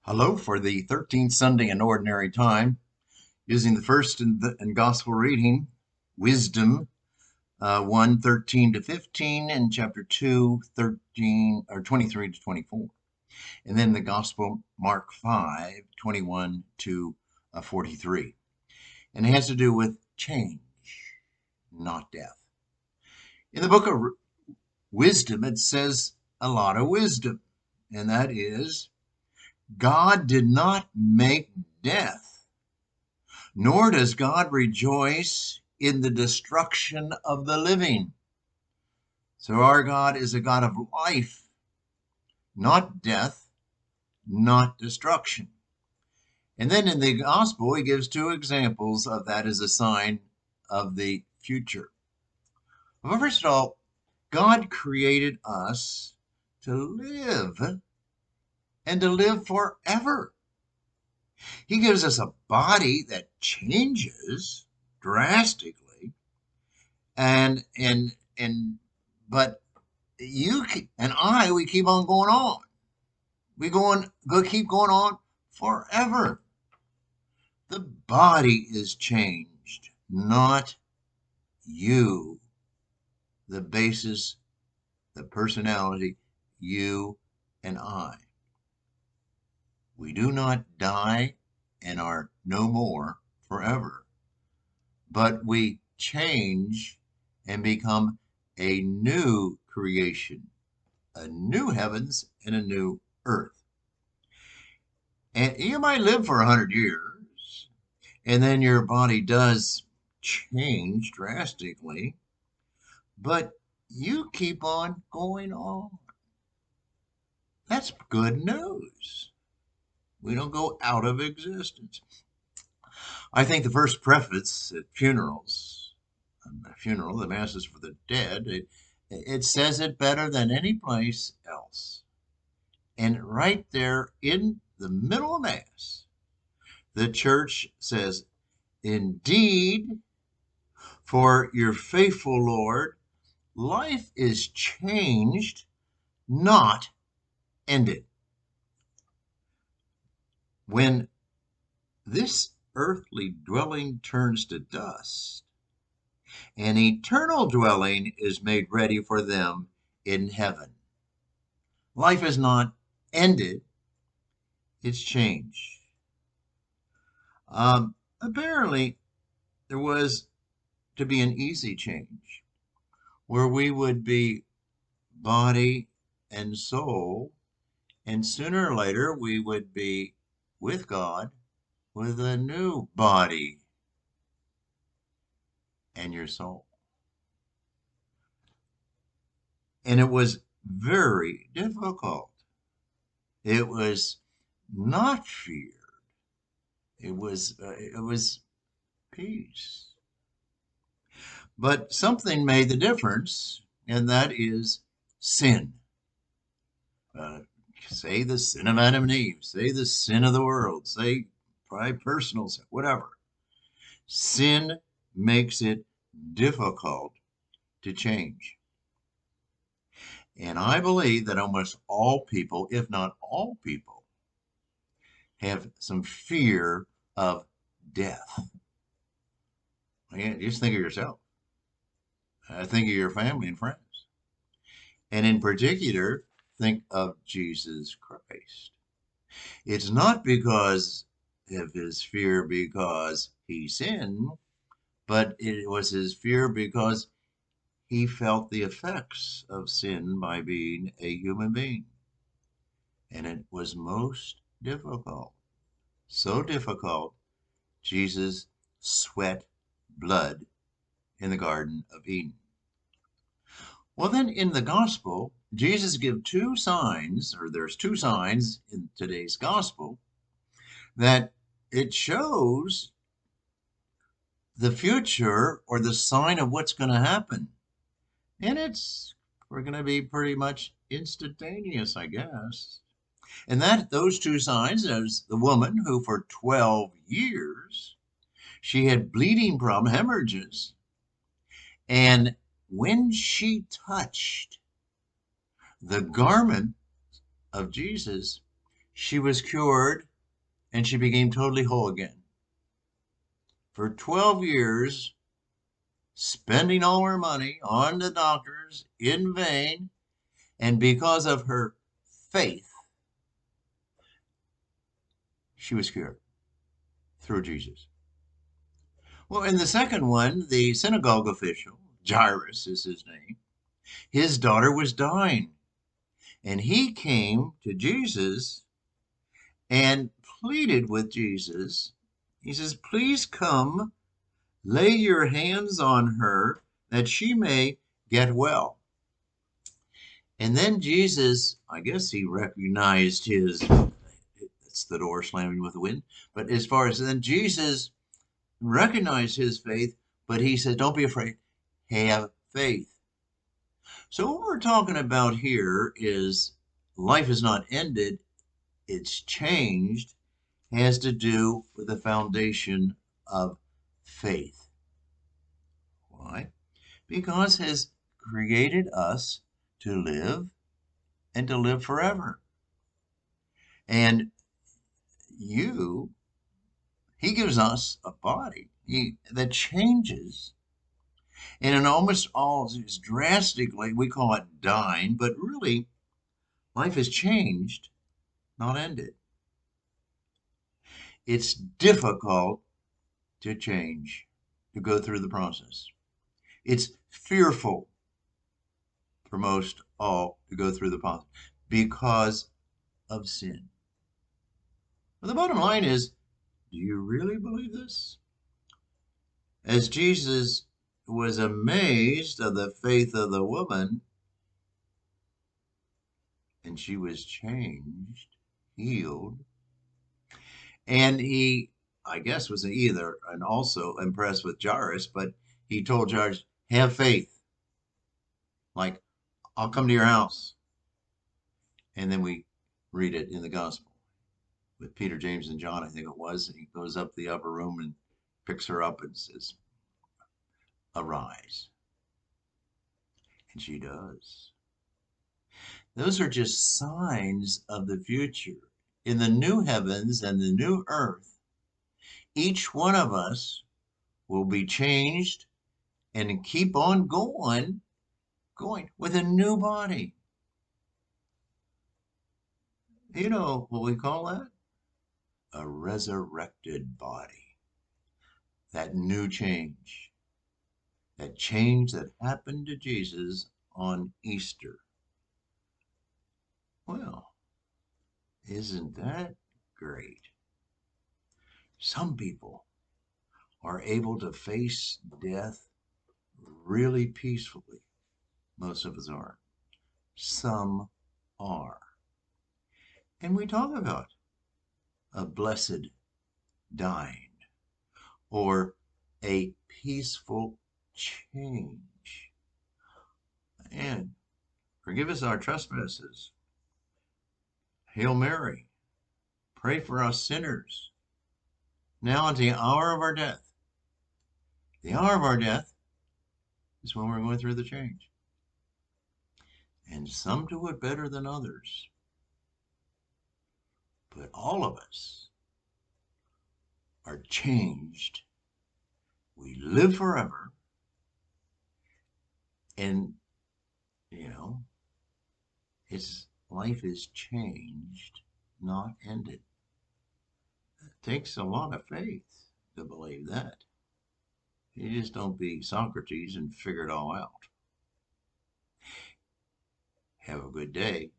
Hello for the 13th Sunday in Ordinary Time, using the first and Gospel reading, Wisdom 1, 13 to 15, and chapter 2, 13, or 23 to 24. And then the Gospel, Mark 5, 21 to 43. And it has to do with change, not death. In the book of Wisdom, it says a lot of wisdom, and that is, God did not make death, nor does God rejoice in the destruction of the living. So our God is a God of life, not death, not destruction. And then in the gospel, he gives two examples of that as a sign of the future. Well, first of all, God created us to live and to live forever. He gives us a body that changes drastically, and but you and I, we keep on going on. Keep going on forever. The body is changed, not you. The basis, the personality, you and I. We do not die and are no more forever, but we change and become a new creation, a new heavens and a new earth. And you might live for 100 years, and then your body does change drastically, but you keep on going on. That's good news. We don't go out of existence. I think the first preface at funerals, the masses for the dead, it says it better than any place else. And right there in the middle of Mass, the church says, "Indeed, for your faithful Lord, life is changed, not ended." When this earthly dwelling turns to dust, an eternal dwelling is made ready for them in heaven. Life is not ended, it's changed. Apparently, there was to be an easy change where we would be body and soul, and sooner or later we would be with God with a new body and your soul. And it was very difficult. It was not feared. It was peace. But something made the difference, and that is sin. Say the sin of Adam and Eve, say the sin of the world, say probably personal sin, whatever. Sin makes it difficult to change. And I believe that almost all people, if not all people, have some fear of death. Again, just think of yourself. Think of your family and friends. And in particular, think of Jesus Christ. It's not because of his fear because he sinned, but it was his fear because he felt the effects of sin by being a human being. And it was most difficult. So difficult, Jesus sweat blood in the Garden of Eden. Well, then in the gospel, Jesus gives two signs, or there's two signs in today's gospel, that it shows the future or the sign of what's going to happen. And we're going to be pretty much instantaneous, I guess. And those two signs is the woman who for 12 years, she had bleeding problem, hemorrhages. And when she touched the garment of Jesus, She was cured and she became totally whole again. For 12 years, spending all her money on the doctors in vain, and because of her faith, she was cured through Jesus. Well, in the second one, the synagogue official, Jairus is his name, his daughter was dying. And he came to Jesus and pleaded with Jesus. He says, please come, lay your hands on her that she may get well. And then Jesus, I guess he recognized it's the door slamming with the wind. But as far as then Jesus recognized his faith, but he said, don't be afraid, have faith. So what we're talking about here is life is not ended, it's changed, has to do with the foundation of faith. Why? Because has created us to live and to live forever. And he gives us a body that changes. And in almost all, drastically, we call it dying, but really, life has changed, not ended. It's difficult to change, to go through the process. It's fearful for most all to go through the process because of sin. But the bottom line is, do you really believe this? As Jesus was amazed of the faith of the woman, and she was changed, healed, and he, I guess, was either and also impressed with Jairus, but he told Jairus, have faith. Like, I'll come to your house. And then we read it in the gospel with Peter, James, and John, I think it was. And he goes up the upper room and picks her up and says, arise. And she does. Those are just signs of the future. In the new heavens and the new earth, each one of us will be changed and keep on going with a new body. You know what we call that? A resurrected body. That new change. That change that happened to Jesus on Easter. Well, isn't that great? Some people are able to face death really peacefully. Most of us are. Some are. And we talk about a blessed dying or a peaceful change. And forgive us our trespasses. Hail Mary, pray for us sinners, now at the hour of our death. The hour of our death is when we're going through the change. And some do it better than others. But all of us are changed. We live forever. And, life is changed, not ended. It takes a lot of faith to believe that. You just don't be Socrates and figure it all out. Have a good day.